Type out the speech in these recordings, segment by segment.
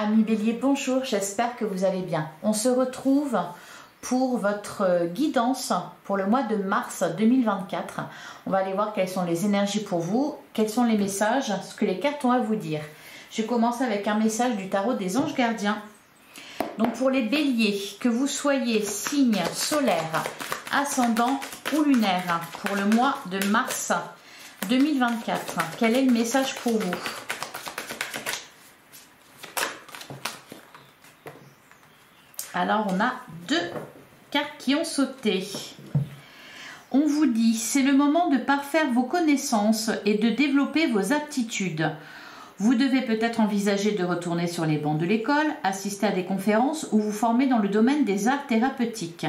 Amis Bélier, bonjour, j'espère que vous allez bien. On se retrouve pour votre guidance pour le mois de mars 2024. On va aller voir quelles sont les énergies pour vous, quels sont les messages, ce que les cartes ont à vous dire. Je commence avec un message du tarot des anges gardiens. Donc pour les béliers, que vous soyez signe solaire, ascendant ou lunaire, pour le mois de mars 2024, quel est le message pour vous ? Alors, on a deux cartes qui ont sauté. On vous dit, c'est le moment de parfaire vos connaissances et de développer vos aptitudes. Vous devez peut-être envisager de retourner sur les bancs de l'école, assister à des conférences ou vous former dans le domaine des arts thérapeutiques.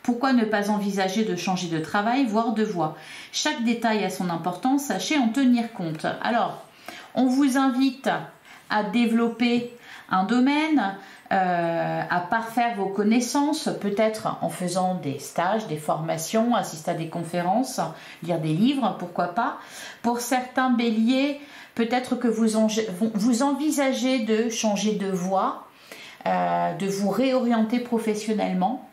Pourquoi ne pas envisager de changer de travail, voire de voie? Chaque détail a son importance, sachez en tenir compte. Alors, on vous invite à développer un domaine, à parfaire vos connaissances, peut-être en faisant des stages, des formations, assister à des conférences, lire des livres, pourquoi pas. Pour certains béliers, peut-être que vous envisagez de changer de voie, de vous réorienter professionnellement.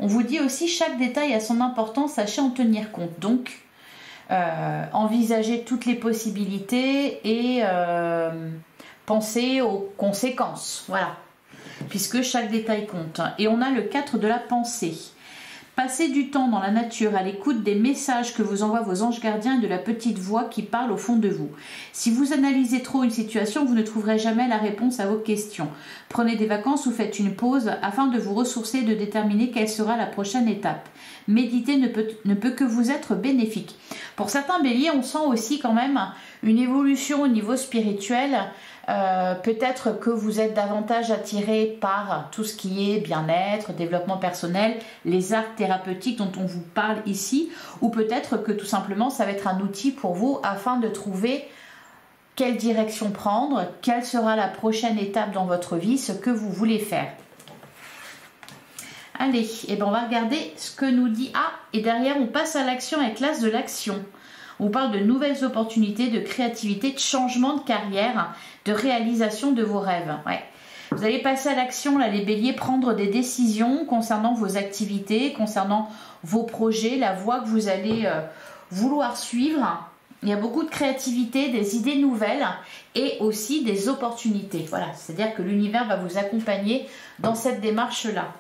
On vous dit aussi, chaque détail a son importance, sachez en tenir compte. Donc, envisagez toutes les possibilités et pensez aux conséquences, voilà, puisque chaque détail compte. Et on a le 4 de la pensée. Passez du temps dans la nature à l'écoute des messages que vous envoient vos anges gardiens et de la petite voix qui parle au fond de vous. Si vous analysez trop une situation, vous ne trouverez jamais la réponse à vos questions. Prenez des vacances ou faites une pause afin de vous ressourcer et de déterminer quelle sera la prochaine étape. Méditer ne peut que vous être bénéfique. Pour certains béliers, on sent aussi quand même une évolution au niveau spirituel. Peut-être que vous êtes davantage attiré par tout ce qui est bien-être, développement personnel, les arts thérapeutiques dont on vous parle ici, ou peut-être que tout simplement ça va être un outil pour vous afin de trouver quelle direction prendre, quelle sera la prochaine étape dans votre vie, ce que vous voulez faire. Allez, et ben on va regarder ce que nous dit. Ah, et derrière on passe à l'action avec l'as de l'action. On parle de nouvelles opportunités, de créativité, de changement de carrière, de réalisation de vos rêves. Ouais. Vous allez passer à l'action, là, les béliers, prendre des décisions concernant vos activités, concernant vos projets, la voie que vous allez vouloir suivre. Il y a beaucoup de créativité, des idées nouvelles et aussi des opportunités. Voilà, c'est-à-dire que l'univers va vous accompagner dans cette démarche-là.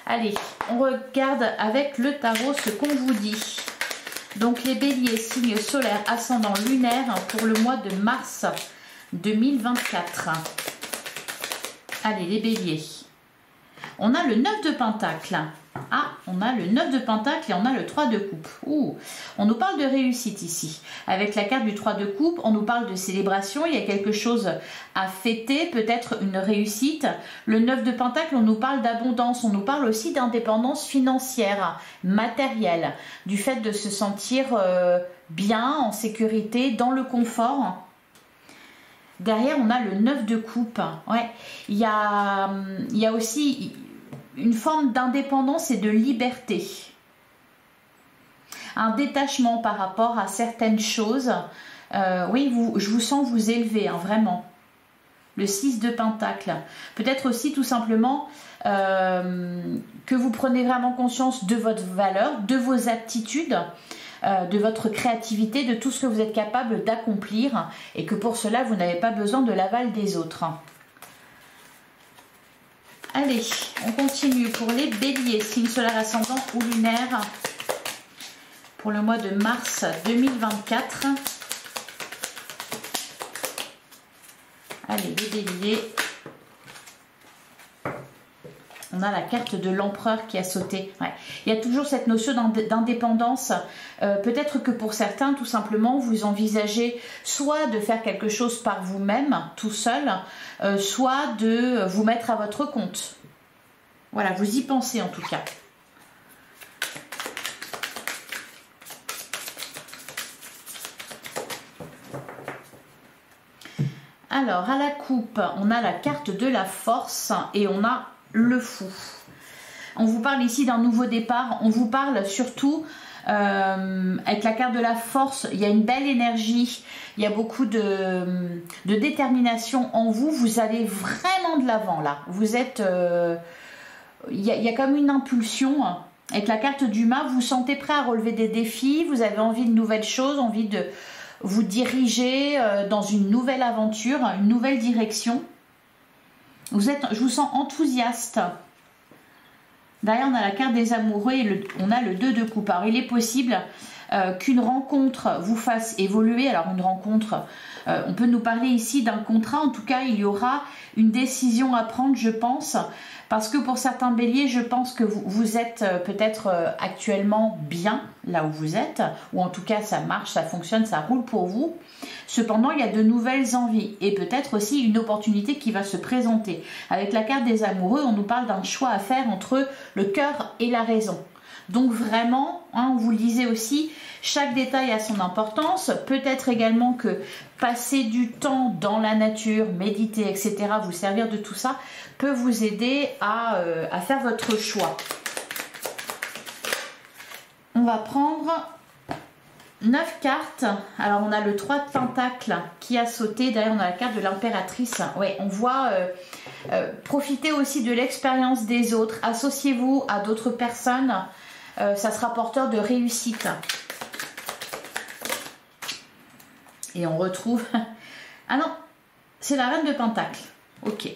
Allez, on regarde avec le tarot ce qu'on vous dit. Donc les béliers, signe solaire, ascendant lunaire pour le mois de mars 2024. Allez les béliers. On a le 9 de pentacle. Ah, on a le 9 de pentacle et on a le 3 de coupe. Ouh, on nous parle de réussite ici. Avec la carte du 3 de coupe, on nous parle de célébration. Il y a quelque chose à fêter, peut-être une réussite. Le 9 de pentacle, on nous parle d'abondance. On nous parle aussi d'indépendance financière, matérielle. Du fait de se sentir bien, en sécurité, dans le confort. Derrière, on a le 9 de coupe. Ouais. Il y a aussi une forme d'indépendance et de liberté. Un détachement par rapport à certaines choses. Oui, je vous sens vous élever, hein, vraiment. Le 6 de pentacle. Peut-être aussi tout simplement que vous prenez vraiment conscience de votre valeur, de vos aptitudes, de votre créativité, de tout ce que vous êtes capable d'accomplir et que pour cela, vous n'avez pas besoin de l'aval des autres. Allez, on continue pour les béliers, signe solaire ascendant ou lunaire, pour le mois de mars 2024. Allez, les béliers. On a la carte de l'empereur qui a sauté. Ouais. Il y a toujours cette notion d'indépendance. Peut-être que pour certains, tout simplement, vous envisagez soit de faire quelque chose par vous-même, tout seul, soit de vous mettre à votre compte. Voilà, vous y pensez en tout cas. Alors, à la coupe, on a la carte de la force et on a le fou. On vous parle ici d'un nouveau départ, on vous parle surtout Avec la carte de la force, il y a une belle énergie, il y a beaucoup de détermination en vous. Vous allez vraiment de l'avant là. Vous êtes... il y a comme une impulsion. Avec la carte du mât, vous vous sentez prêt à relever des défis, vous avez envie de nouvelles choses, envie de vous diriger dans une nouvelle aventure, une nouvelle direction. Je vous sens enthousiaste. Derrière, on a la carte des amoureux et on a le 2 de coupe. Alors, il est possible qu'une rencontre vous fasse évoluer. Alors, une rencontre, on peut nous parler ici d'un contrat. En tout cas, il y aura une décision à prendre, je pense. Parce que pour certains béliers, je pense que vous êtes peut-être actuellement bien là où vous êtes. Ou en tout cas, ça marche, ça fonctionne, ça roule pour vous. Cependant, il y a de nouvelles envies et peut-être aussi une opportunité qui va se présenter. Avec la carte des amoureux, on nous parle d'un choix à faire entre le cœur et la raison. Donc vraiment, hein, on vous le disait aussi, chaque détail a son importance. Peut-être également que passer du temps dans la nature, méditer, etc., vous servir de tout ça, peut vous aider à faire votre choix. On va prendre 9 cartes. Alors on a le 3 de Pentacle qui a sauté. Derrière on a la carte de l'Impératrice. Ouais, on voit profiter aussi de l'expérience des autres. Associez-vous à d'autres personnes. Ça sera porteur de réussite. Et on retrouve... Ah non, c'est la Reine de Pentacle. Ok.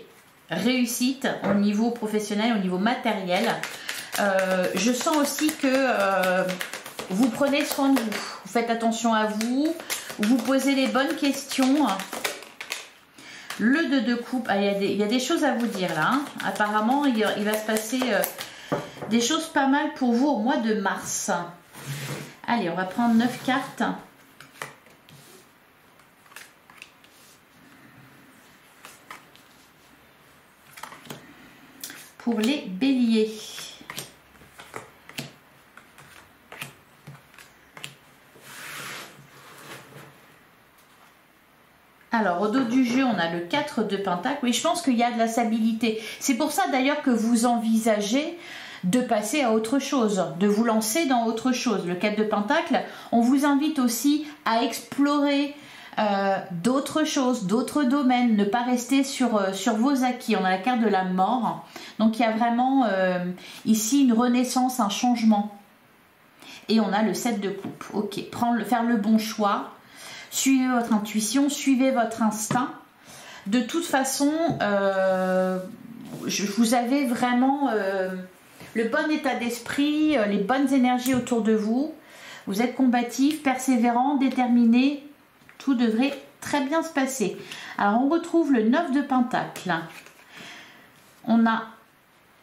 Réussite au niveau professionnel, au niveau matériel. Je sens aussi que vous prenez soin de vous. Vous faites attention à vous. Vous posez les bonnes questions. Le 2 de coupe. Ah, il y a des choses à vous dire là. Hein. Apparemment, il va se passer des choses pas mal pour vous au mois de mars. Allez, on va prendre 9 cartes. Pour les béliers. Alors, au dos du jeu, on a le 4 de Pentacle. Oui, je pense qu'il y a de la stabilité. C'est pour ça d'ailleurs que vous envisagez de passer à autre chose, de vous lancer dans autre chose. Le 4 de Pentacle, on vous invite aussi à explorer d'autres choses, d'autres domaines, ne pas rester sur vos acquis. On a la carte de la mort, donc il y a vraiment ici une renaissance, un changement. Et on a le 7 de coupe. Ok, faire le bon choix, suivez votre intuition, suivez votre instinct. De toute façon, vous avez vraiment le bon état d'esprit, les bonnes énergies autour de vous. Vous êtes combatif, persévérant, déterminé. Tout devrait très bien se passer. Alors, on retrouve le 9 de Pentacle. On a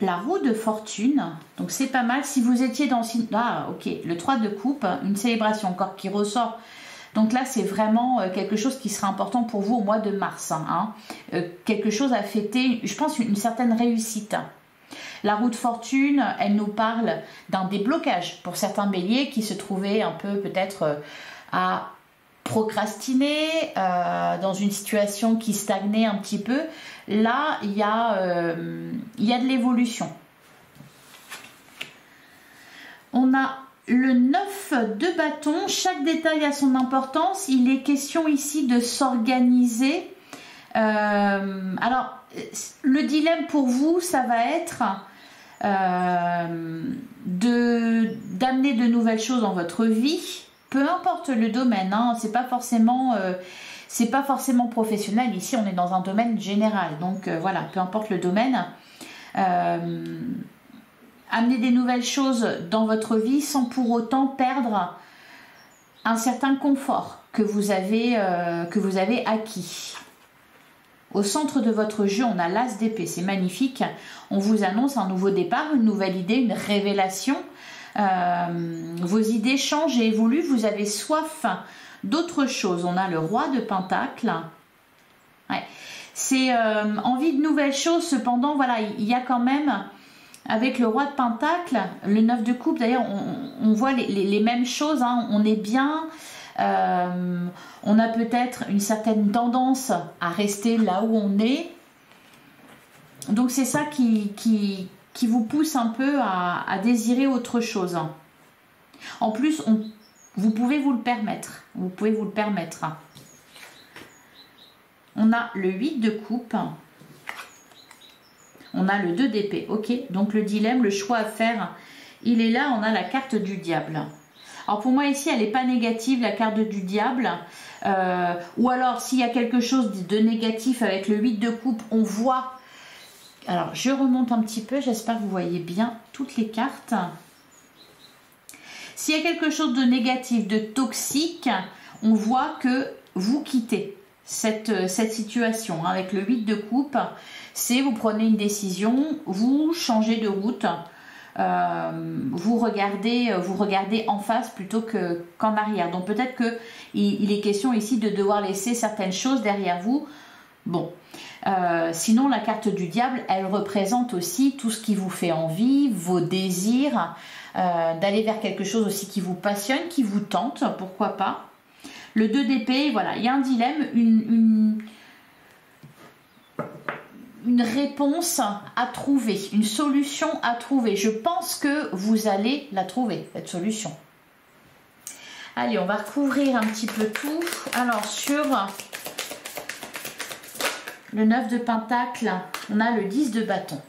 la roue de fortune. Donc, c'est pas mal. Si vous étiez dans... Ah, ok. Le 3 de coupe, une célébration encore qui ressort. Donc là, c'est vraiment quelque chose qui sera important pour vous au mois de mars. Hein. Quelque chose à fêter, je pense, une certaine réussite. La roue de fortune, elle nous parle d'un déblocage pour certains béliers qui se trouvaient un peu peut-être à procrastiner, dans une situation qui stagnait un petit peu. Là, il y a de l'évolution. On a le 9 de bâton. Chaque détail a son importance. Il est question ici de s'organiser. Alors, le dilemme pour vous, ça va être d'amener de nouvelles choses dans votre vie. Peu importe le domaine, hein, c'est pas forcément professionnel. Ici, on est dans un domaine général. Donc voilà, peu importe le domaine. Amener des nouvelles choses dans votre vie sans pour autant perdre un certain confort que vous avez acquis. Au centre de votre jeu, on a l'As d'épée. C'est magnifique. On vous annonce un nouveau départ, une nouvelle idée, une révélation. Vos idées changent et évoluent. Vous avez soif d'autre chose. On a le Roi de Pentacle. Ouais. C'est envie de nouvelles choses. Cependant, voilà, il y a quand même, avec le Roi de Pentacle, le 9 de coupe, d'ailleurs, on voit les mêmes choses. Hein. On est bien. On a peut-être une certaine tendance à rester là où on est. Donc c'est ça qui vous pousse un peu à désirer autre chose. En plus, vous pouvez vous le permettre. Vous pouvez vous le permettre. On a le 8 de coupe. On a le 2 d'épée. Ok, donc le dilemme, le choix à faire, il est là. On a la carte du diable. Alors pour moi ici, elle n'est pas négative, la carte du diable. Ou alors, s'il y a quelque chose de négatif avec le 8 de coupe, on voit... Alors, je remonte un petit peu. J'espère que vous voyez bien toutes les cartes. S'il y a quelque chose de négatif, de toxique, on voit que vous quittez cette situation. Avec le 8 de coupe, c'est vous prenez une décision, vous changez de route, vous regardez en face plutôt qu'en arrière. Donc peut-être qu'il est question ici de devoir laisser certaines choses derrière vous. Bon, sinon la carte du diable, elle représente aussi tout ce qui vous fait envie, vos désirs, d'aller vers quelque chose aussi qui vous passionne, qui vous tente, pourquoi pas. Le 2 d'épée, voilà, il y a un dilemme, une réponse à trouver, une solution à trouver. Je pense que vous allez la trouver, cette solution. Allez, on va recouvrir un petit peu tout. Alors, sur le 9 de pentacle, on a le 10 de bâton.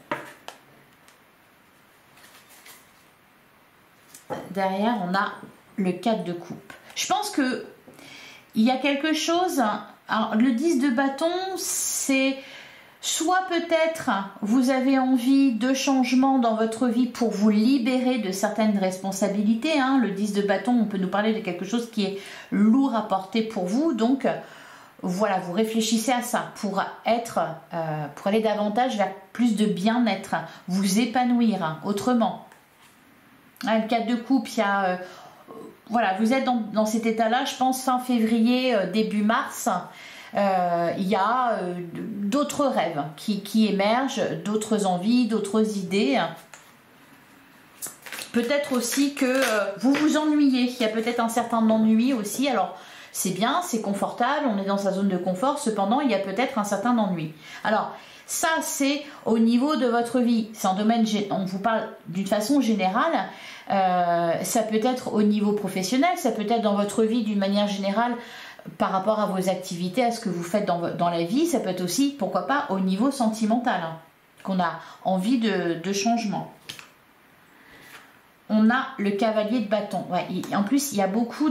Derrière, on a le 4 de coupe. Je pense que il y a quelque chose... Alors, le 10 de bâton, c'est... Soit peut-être vous avez envie de changement dans votre vie pour vous libérer de certaines responsabilités. Hein. Le 10 de bâton, on peut nous parler de quelque chose qui est lourd à porter pour vous. Donc voilà, vous réfléchissez à ça pour aller davantage vers plus de bien-être, vous épanouir autrement. Le 4 de coupe, il y a... voilà, vous êtes dans cet état-là, je pense fin février, début mars. Il y a d'autres rêves qui émergent, d'autres envies, d'autres idées. Peut-être aussi que vous vous ennuyez. Il y a peut-être un certain ennui aussi. Alors, c'est bien, c'est confortable, on est dans sa zone de confort. Cependant, il y a peut-être un certain ennui. Alors, ça, c'est au niveau de votre vie. C'est en domaine, on vous parle d'une façon générale. Ça peut être au niveau professionnel, ça peut être dans votre vie d'une manière générale par rapport à vos activités, à ce que vous faites dans la vie. Ça peut être aussi, pourquoi pas, au niveau sentimental, hein, qu'on a envie de changement. On a le cavalier de bâton. Ouais, en plus, il y a beaucoup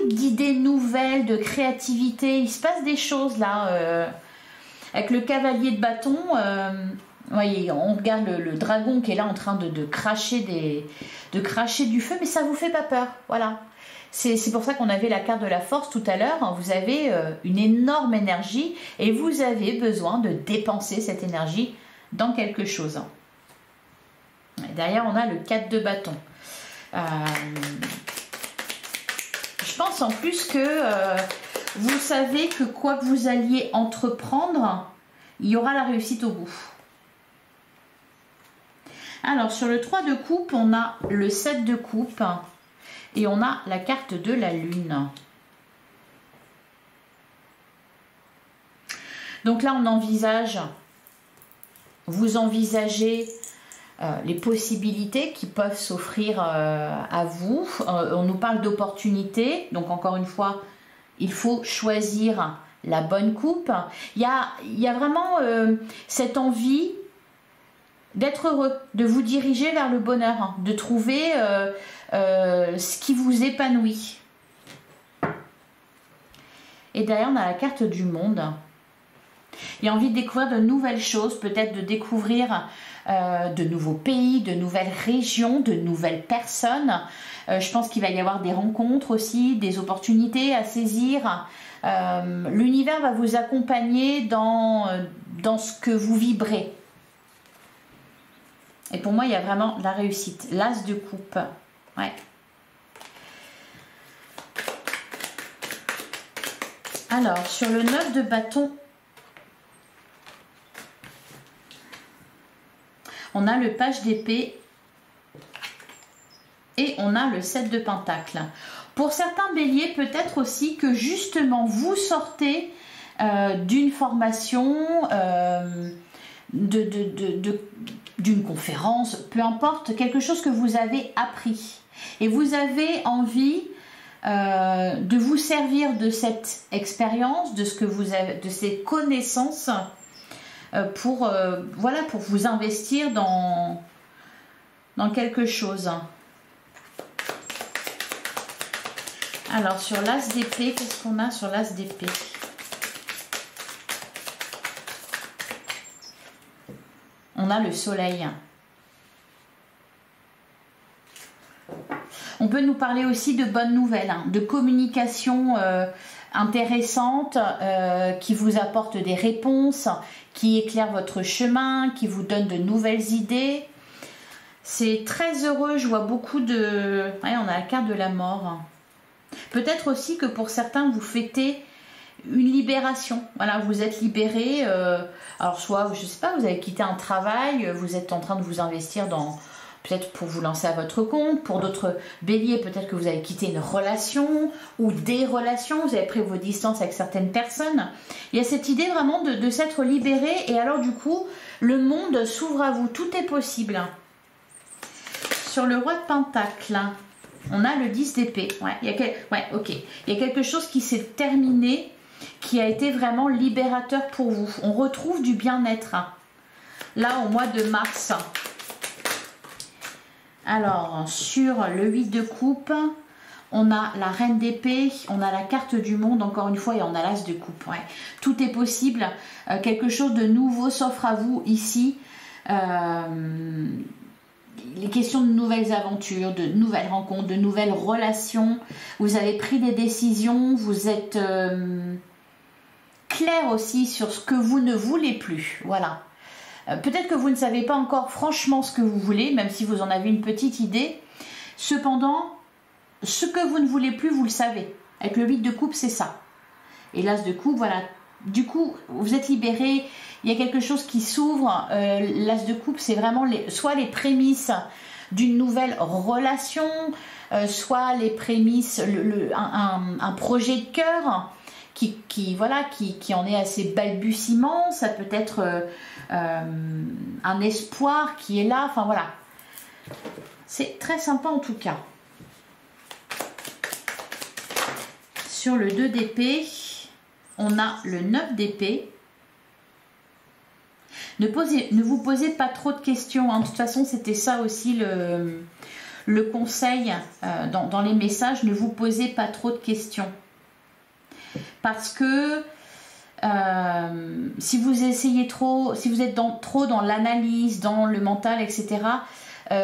d'idées nouvelles, de créativité. Il se passe des choses là. Avec le cavalier de bâton, voyez, on regarde le dragon qui est là en train de cracher du feu, mais ça ne vous fait pas peur. Voilà. C'est pour ça qu'on avait la carte de la force tout à l'heure. Vous avez une énorme énergie et vous avez besoin de dépenser cette énergie dans quelque chose. Et derrière, on a le 4 de bâton. Je pense en plus que vous savez que quoi que vous alliez entreprendre, il y aura la réussite au bout. Alors, sur le 3 de coupe, on a le 7 de coupe. Et on a la carte de la lune. Donc là, vous envisagez les possibilités qui peuvent s'offrir à vous. On nous parle d'opportunités. Donc encore une fois, il faut choisir la bonne coupe. Il y a vraiment cette envie d'être heureux, de vous diriger vers le bonheur, hein, de trouver ce qui vous épanouit. Et derrière, on a la carte du monde. Il y a envie de découvrir de nouvelles choses, peut-être de découvrir de nouveaux pays, de nouvelles régions, de nouvelles personnes. Je pense qu'il va y avoir des rencontres aussi, des opportunités à saisir. L'univers va vous accompagner dans ce que vous vibrez. Et pour moi, il y a vraiment la réussite. L'as de coupe. Ouais. Alors, sur le 9 de bâton, on a le page d'épée et on a le 7 de pentacle. Pour certains béliers, peut-être aussi que justement, vous sortez d'une formation... d'une conférence, peu importe, quelque chose que vous avez appris. Et vous avez envie de vous servir de cette expérience, de ce que vous avez, de ces connaissances pour vous investir dans quelque chose. Alors sur l'as d'épée, qu'est-ce qu'on a sur l'as d'épée? On a le soleil. On peut nous parler aussi de bonnes nouvelles, hein, de communication intéressante qui vous apporte des réponses, qui éclaire votre chemin, qui vous donne de nouvelles idées. C'est très heureux, je vois beaucoup de... Ouais, on a la carte de la mort. Peut-être aussi que pour certains, vous fêtez une libération. Voilà, vous êtes libéré. Alors soit, je sais pas, vous avez quitté un travail, vous êtes en train de vous investir dans... Peut-être pour vous lancer à votre compte. Pour d'autres béliers, peut-être que vous avez quitté une relation ou des relations. Vous avez pris vos distances avec certaines personnes. Il y a cette idée vraiment de s'être libéré. Et alors du coup, le monde s'ouvre à vous. Tout est possible. Sur le roi de Pentacle, on a le 10 d'épée. Ouais, ok. Il y a quelque chose qui s'est terminé, qui a été vraiment libérateur pour vous. On retrouve du bien-être. Là, au mois de mars. Alors, sur le 8 de coupe, on a la reine d'épée, on a la carte du monde, encore une fois, et on a l'as de coupe. Ouais. Tout est possible. Quelque chose de nouveau s'offre à vous ici. Les questions de nouvelles aventures, de nouvelles rencontres, de nouvelles relations. Vous avez pris des décisions, vous êtes clair aussi sur ce que vous ne voulez plus. Voilà. Peut-être que vous ne savez pas encore franchement ce que vous voulez, même si vous en avez une petite idée. Cependant, ce que vous ne voulez plus, vous le savez. Avec le 8 de coupe, c'est ça. Et l'as de coupe, voilà. Du coup, vous êtes libéré. Il y a quelque chose qui s'ouvre. L'as de coupe, c'est vraiment soit les prémices d'une nouvelle relation, soit les prémices, un projet de cœur qui en est assez balbutiement. Ça peut être... un espoir qui est là, enfin voilà, c'est très sympa en tout cas. Sur le 2 d'épée, on a le 9 d'épée. Ne vous posez pas trop de questions, hein. De toute façon c'était ça aussi le conseil dans les messages, ne vous posez pas trop de questions parce que si vous essayez trop, si vous êtes trop dans l'analyse, dans le mental, etc.,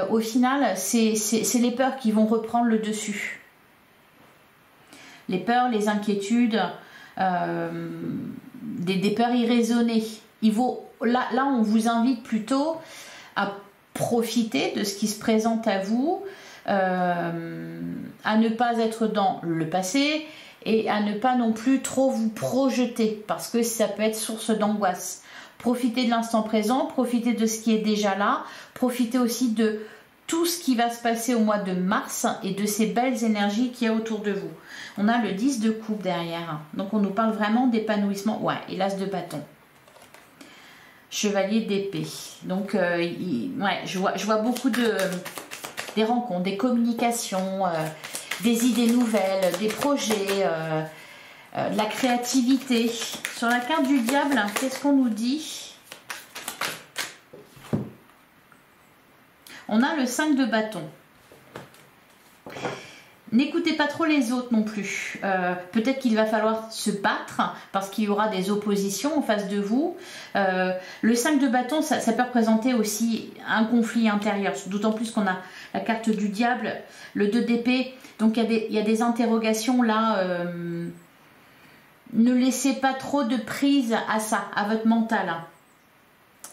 au final, c'est les peurs qui vont reprendre le dessus. Les peurs, les inquiétudes, des peurs irraisonnées. Là, on vous invite plutôt à profiter de ce qui se présente à vous, à ne pas être dans le passé, et à ne pas non plus trop vous projeter, parce que ça peut être source d'angoisse. Profitez de l'instant présent, profitez de ce qui est déjà là, profitez aussi de tout ce qui va se passer au mois de mars et de ces belles énergies qu'il y a autour de vous. On a le 10 de coupe derrière, donc on nous parle vraiment d'épanouissement. Ouais, et l'as de bâton. Chevalier d'épée. Donc, ouais, je vois beaucoup des rencontres, des communications, des idées nouvelles, des projets, de la créativité. Sur la carte du diable, qu'est-ce qu'on nous dit? On a le 5 de bâton. N'écoutez pas trop les autres non plus. Peut-être qu'il va falloir se battre parce qu'il y aura des oppositions en face de vous. Le 5 de bâton, ça peut représenter aussi un conflit intérieur. D'autant plus qu'on a la carte du diable, le 2 d'épée. Donc il y a des interrogations là. Ne laissez pas trop de prise à ça, à votre mental.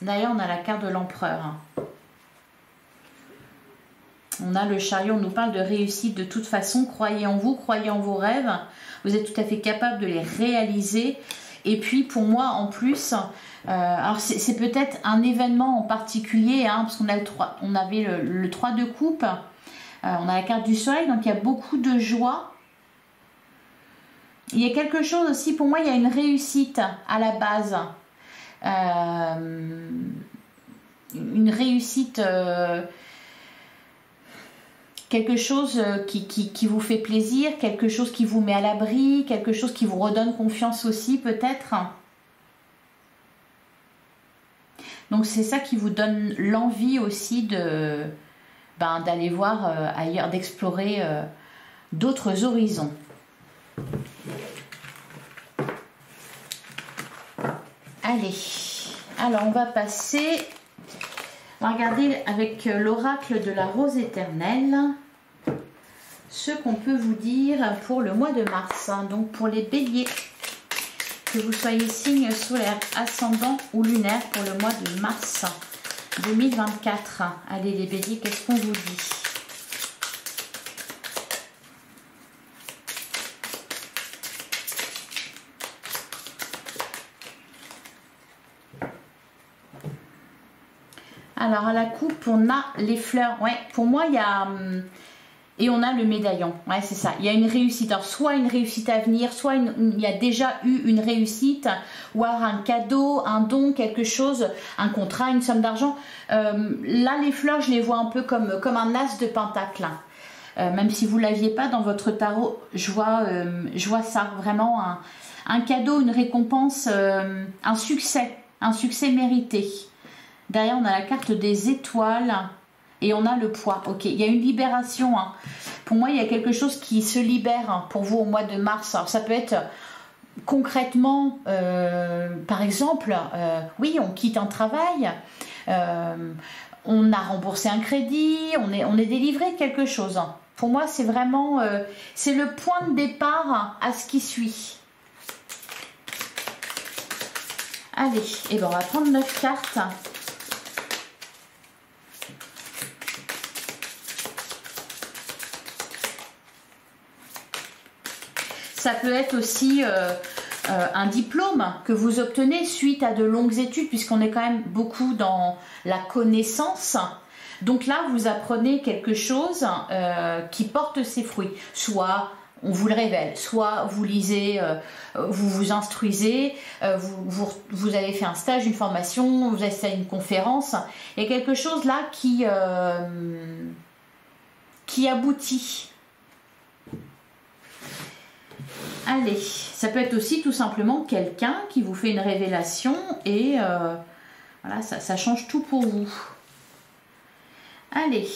D'ailleurs, on a la carte de l'empereur. On a le chariot, on nous parle de réussite de toute façon. Croyez en vous, croyez en vos rêves. Vous êtes tout à fait capable de les réaliser. Et puis pour moi en plus, alors c'est peut-être un événement en particulier, hein, parce qu'on a on avait le 3 de coupe, on a la carte du soleil, donc il y a beaucoup de joie. Il y a quelque chose aussi, pour moi il y a une réussite à la base. une réussite, quelque chose qui vous fait plaisir, quelque chose qui vous met à l'abri, quelque chose qui vous redonne confiance aussi peut-être. Donc c'est ça qui vous donne l'envie aussi de d'aller voir ailleurs, d'explorer d'autres horizons. Allez, alors on va passer, on va regarder avec l'oracle de la rose éternelle ce qu'on peut vous dire pour le mois de mars, hein, donc pour les béliers, que vous soyez signe solaire, ascendant ou lunaire pour le mois de mars 2024. Allez les béliers, qu'est-ce qu'on vous dit? Alors à la coupe, on a les fleurs. Ouais, pour moi, il y a... Et on a le médaillon. Ouais, c'est ça. Il y a une réussite. Alors, soit une réussite à venir, soit il y a déjà eu une réussite, ou alors un cadeau, un don, quelque chose, un contrat, une somme d'argent. Là, les fleurs, je les vois un peu comme un as de pentacle. Même si vous ne l'aviez pas dans votre tarot, je vois ça. Vraiment un cadeau, une récompense, un succès mérité. Derrière, on a la carte des étoiles et on a le poids. Ok, il y a une libération. Hein. Pour moi, il y a quelque chose qui se libère hein, pour vous au mois de mars. Alors, ça peut être concrètement, par exemple, oui, on quitte un travail, on a remboursé un crédit, on est délivré de quelque chose. Pour moi, c'est vraiment, c'est le point de départ à ce qui suit. Allez, et ben on va prendre 9 cartes. Ça peut être aussi un diplôme que vous obtenez suite à de longues études, puisqu'on est quand même beaucoup dans la connaissance. Donc là, vous apprenez quelque chose qui porte ses fruits. Soit on vous le révèle, soit vous lisez, vous vous instruisez, vous avez fait un stage, une formation, vous avez fait une conférence. Il y a quelque chose là qui aboutit. Allez, ça peut être aussi tout simplement quelqu'un qui vous fait une révélation et voilà, ça change tout pour vous. Allez.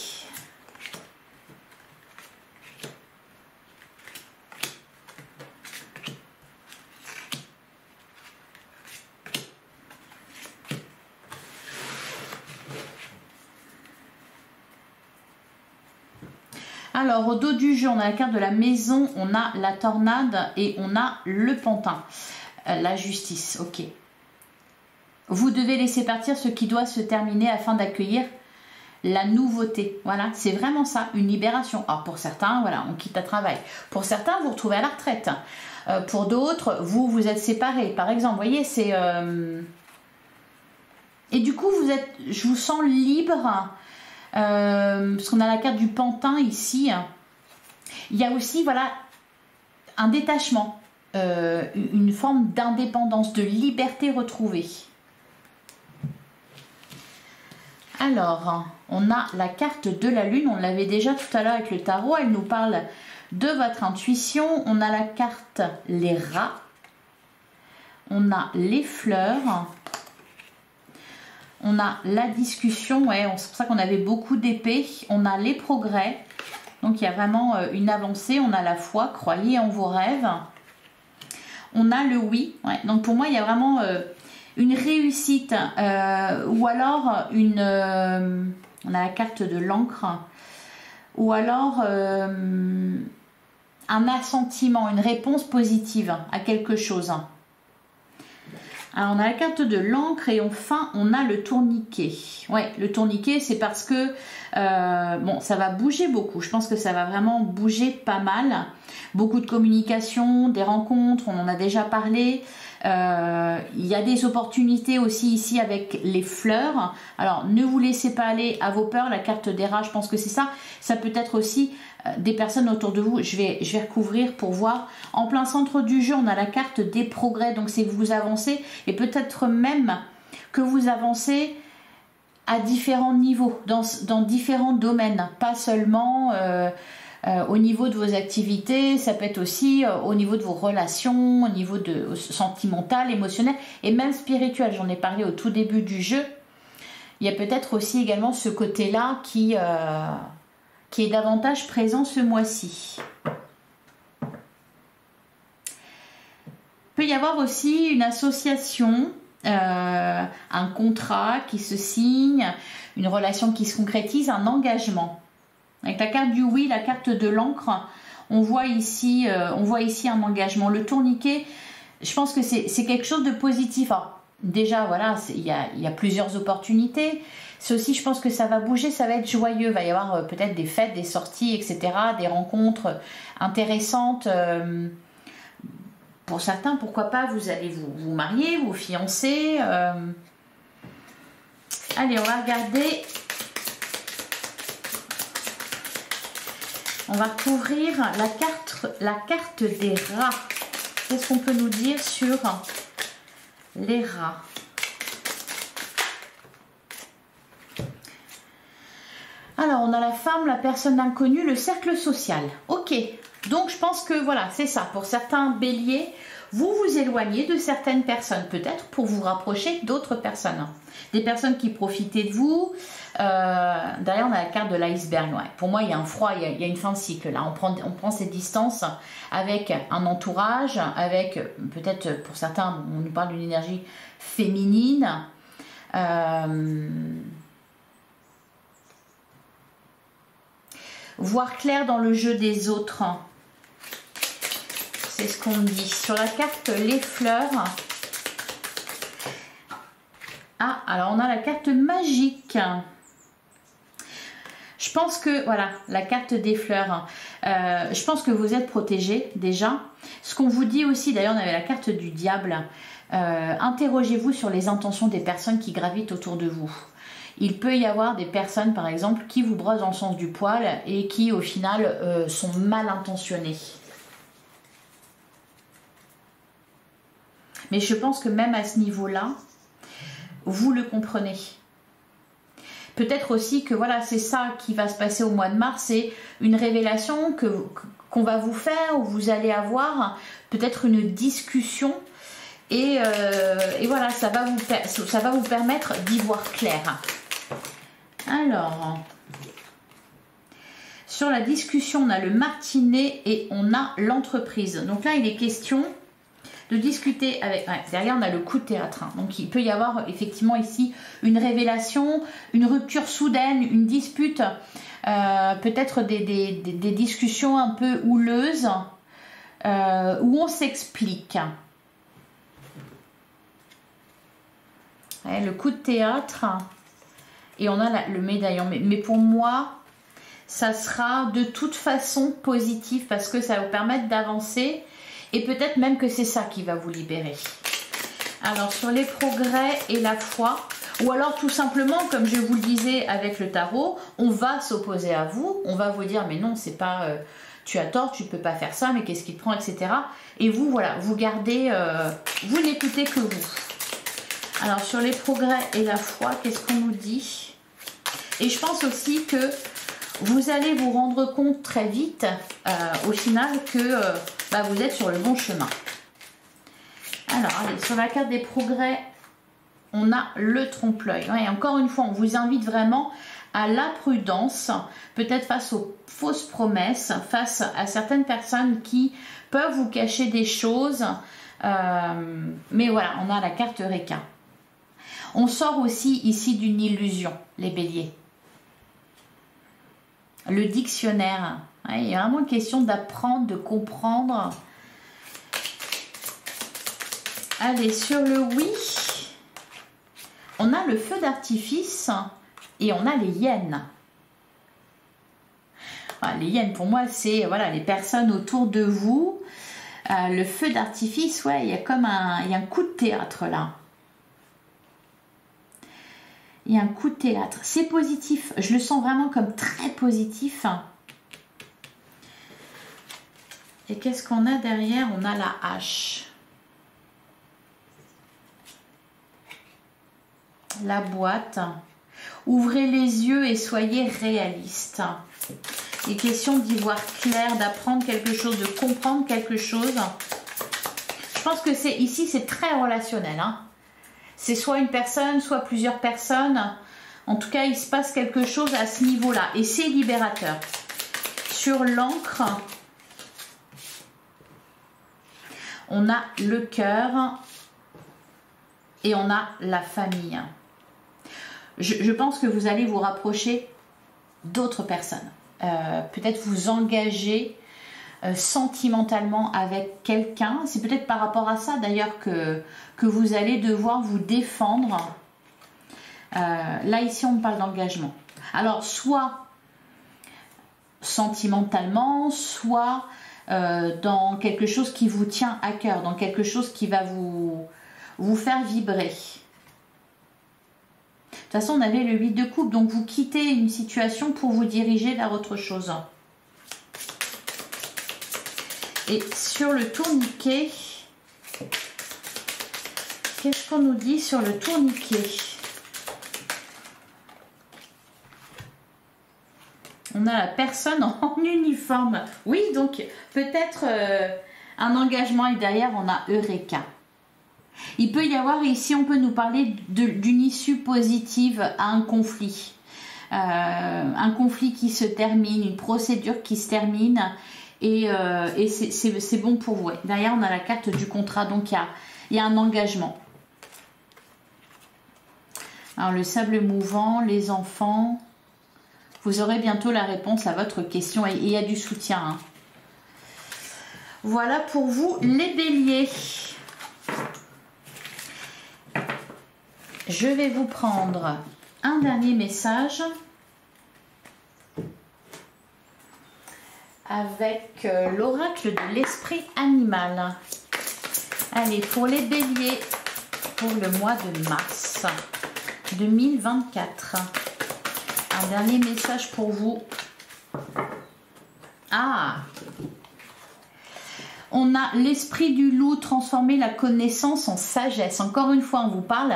Alors, au dos du jeu, on a la carte de la maison, on a la tornade et on a le pantin. La justice, ok. Vous devez laisser partir ce qui doit se terminer afin d'accueillir la nouveauté. Voilà, c'est vraiment ça, une libération. Alors, pour certains, voilà, on quitte un travail. Pour certains, vous vous retrouvez à la retraite. Pour d'autres, vous êtes séparés. Par exemple, vous voyez, c'est... Et du coup, je vous sens libre... parce qu'on a la carte du pantin ici. Il y a aussi voilà un détachement, une forme d'indépendance, de liberté retrouvée. Alors, on a la carte de la lune, on l'avait déjà tout à l'heure avec le tarot, elle nous parle de votre intuition. On a la carte les rats, on a les fleurs. On a la discussion, ouais, c'est pour ça qu'on avait beaucoup d'épées. On a les progrès, donc il y a vraiment une avancée. On a la foi, croyez en vos rêves. On a le oui, ouais, donc pour moi il y a vraiment une réussite ou alors on a la carte de l'encre, ou alors un assentiment, une réponse positive à quelque chose. Alors, on a la carte de l'encre et enfin, on a le tourniquet. Ouais, le tourniquet, c'est parce que, bon, ça va bouger beaucoup. Je pense que ça va vraiment bouger pas mal. Beaucoup de communication, des rencontres, on en a déjà parlé. Il y a des opportunités aussi ici avec les fleurs. Alors, ne vous laissez pas aller à vos peurs. La carte des rats, je pense que c'est ça. Ça peut être aussi des personnes autour de vous. Je vais recouvrir pour voir. En plein centre du jeu, on a la carte des progrès. Donc, c'est que vous avancez et peut-être même que vous avancez à différents niveaux, dans différents domaines, pas seulement au niveau de vos activités, ça peut être aussi au niveau de vos relations, au niveau de sentimental, émotionnel et même spirituel. J'en ai parlé au tout début du jeu. Il y a peut-être aussi également ce côté-là qui est davantage présent ce mois-ci. Il peut y avoir aussi une association, un contrat qui se signe, une relation qui se concrétise, un engagement. Avec la carte du oui, la carte de l'encre, on voit ici un engagement. Le tourniquet, je pense que c'est quelque chose de positif. Alors, déjà, voilà, il y a plusieurs opportunités. C'est aussi, je pense que ça va bouger, ça va être joyeux. Il va y avoir peut-être des fêtes, des sorties, etc., des rencontres intéressantes. Pour certains, pourquoi pas, vous allez vous marier, vous fiancer. Allez, on va regarder. On va recouvrir la carte des rats. Qu'est-ce qu'on peut nous dire sur les rats? Alors, on a la femme, la personne inconnue, le cercle social. Ok, donc je pense que voilà, c'est ça. Pour certains béliers, vous vous éloignez de certaines personnes, peut-être pour vous rapprocher d'autres personnes. Des personnes qui profitaient de vous. Derrière, on a la carte de l'iceberg. Ouais. Pour moi, il y a un froid, il y a une fin de cycle. Là, on prend cette distance avec un entourage, avec peut-être pour certains, on nous parle d'une énergie féminine. Voir clair dans le jeu des autres. C'est ce qu'on dit. Sur la carte les fleurs. Ah, alors on a la carte magique. Je pense que, voilà, la carte des fleurs. Je pense que vous êtes protégés déjà. Ce qu'on vous dit aussi, d'ailleurs, on avait la carte du diable. Interrogez-vous sur les intentions des personnes qui gravitent autour de vous. Il peut y avoir des personnes, par exemple, qui vous brossent dans le sens du poil et qui, au final, sont mal intentionnées. Mais je pense que même à ce niveau-là, vous le comprenez. Peut-être aussi que voilà, c'est ça qui va se passer au mois de mars, c'est une révélation qu'on va vous faire, où vous allez avoir peut-être une discussion et voilà, ça va vous permettre d'y voir clair. Alors, sur la discussion, on a le martinet et on a l'entreprise. Donc là, il est question de discuter avec... Ouais, derrière, on a le coup de théâtre. Hein. Donc, il peut y avoir effectivement ici une révélation, une rupture soudaine, une dispute, peut-être des discussions un peu houleuses où on s'explique. Ouais, le coup de théâtre et on a le médaillon. Mais pour moi, ça sera de toute façon positif parce que ça va vous permettre d'avancer. Et peut-être même que c'est ça qui va vous libérer. Alors, sur les progrès et la foi, ou alors tout simplement, comme je vous le disais avec le tarot, on va s'opposer à vous, on va vous dire, mais non, c'est pas, tu as tort, tu ne peux pas faire ça, mais qu'est-ce qui te prend, etc. Et vous, voilà, vous gardez, vous n'écoutez que vous. Alors, sur les progrès et la foi, qu'est-ce qu'on nous dit? Et je pense aussi que vous allez vous rendre compte très vite, au final, que vous êtes sur le bon chemin. Alors, allez, sur la carte des progrès, on a le trompe-l'œil. Ouais, encore une fois, on vous invite vraiment à la prudence, peut-être face aux fausses promesses, face à certaines personnes qui peuvent vous cacher des choses. Mais voilà, on a la carte requin. On sort aussi ici d'une illusion, les béliers. Le dictionnaire. Ouais, il y a vraiment une question d'apprendre, de comprendre. Allez, sur le oui, on a le feu d'artifice et on a les hyènes. Voilà, les hyènes, pour moi, c'est voilà, les personnes autour de vous. Le feu d'artifice, ouais, il y a comme un coup de théâtre là. Il y a un coup de théâtre. C'est positif. Je le sens vraiment comme très positif. Et qu'est-ce qu'on a derrière? On a la hache. La boîte. Ouvrez les yeux et soyez réaliste. Il est question d'y voir clair, d'apprendre quelque chose, de comprendre quelque chose. Je pense que ici, c'est très relationnel. Hein. C'est soit une personne, soit plusieurs personnes. En tout cas, il se passe quelque chose à ce niveau-là. Et c'est libérateur. Sur l'encre, on a le cœur et on a la famille. Je pense que vous allez vous rapprocher d'autres personnes. Peut-être vous engager sentimentalement avec quelqu'un. C'est peut-être par rapport à ça d'ailleurs que vous allez devoir vous défendre. Là, ici, on me parle d'engagement. Alors, soit sentimentalement, soit dans quelque chose qui vous tient à cœur, dans quelque chose qui va vous faire vibrer. De toute façon, on avait le 8 de coupe, donc vous quittez une situation pour vous diriger vers autre chose. Et sur le tourniquet, qu'est-ce qu'on nous dit sur le tourniquet? On a la personne en uniforme. Oui, donc peut-être un engagement et derrière on a Eureka. Il peut y avoir ici, on peut nous parler d'une issue positive à un conflit. Un conflit qui se termine, une procédure qui se termine et c'est bon pour vous. Derrière, on a la carte du contrat, donc il y a un engagement. Alors, le sable mouvant, les enfants, vous aurez bientôt la réponse à votre question et il y a du soutien. Hein. Voilà pour vous, les béliers. Je vais vous prendre un dernier message avec l'oracle de l'esprit animal. Allez, pour les béliers, pour le mois de mars 2024. Un dernier message pour vous. Ah! On a l'esprit du loup, transformer la connaissance en sagesse. Encore une fois, on vous parle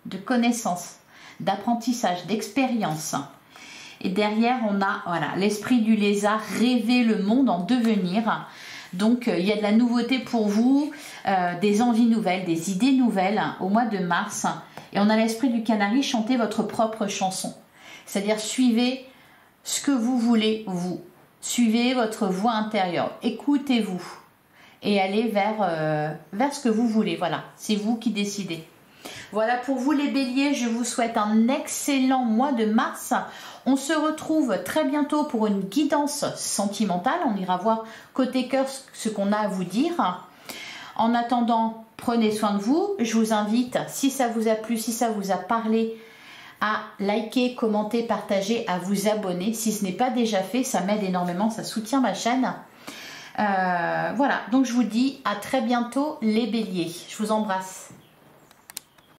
de connaissance, d'apprentissage, d'expérience. Et derrière, on a voilà, l'esprit du lézard, rêver le monde en devenir. Donc, il y a de la nouveauté pour vous, des envies nouvelles, des idées nouvelles au mois de mars. Et on a l'esprit du canari, chanter votre propre chanson. C'est-à-dire, suivez ce que vous voulez, vous. Suivez votre voix intérieure. Écoutez-vous. Et allez vers ce que vous voulez. Voilà, c'est vous qui décidez. Voilà pour vous les béliers, je vous souhaite un excellent mois de mars. On se retrouve très bientôt pour une guidance sentimentale. On ira voir côté cœur ce qu'on a à vous dire. En attendant, prenez soin de vous. Je vous invite, si ça vous a plu, si ça vous a parlé, à liker, commenter, partager, à vous abonner. Si ce n'est pas déjà fait, ça m'aide énormément, ça soutient ma chaîne. Voilà, donc je vous dis à très bientôt les béliers. Je vous embrasse.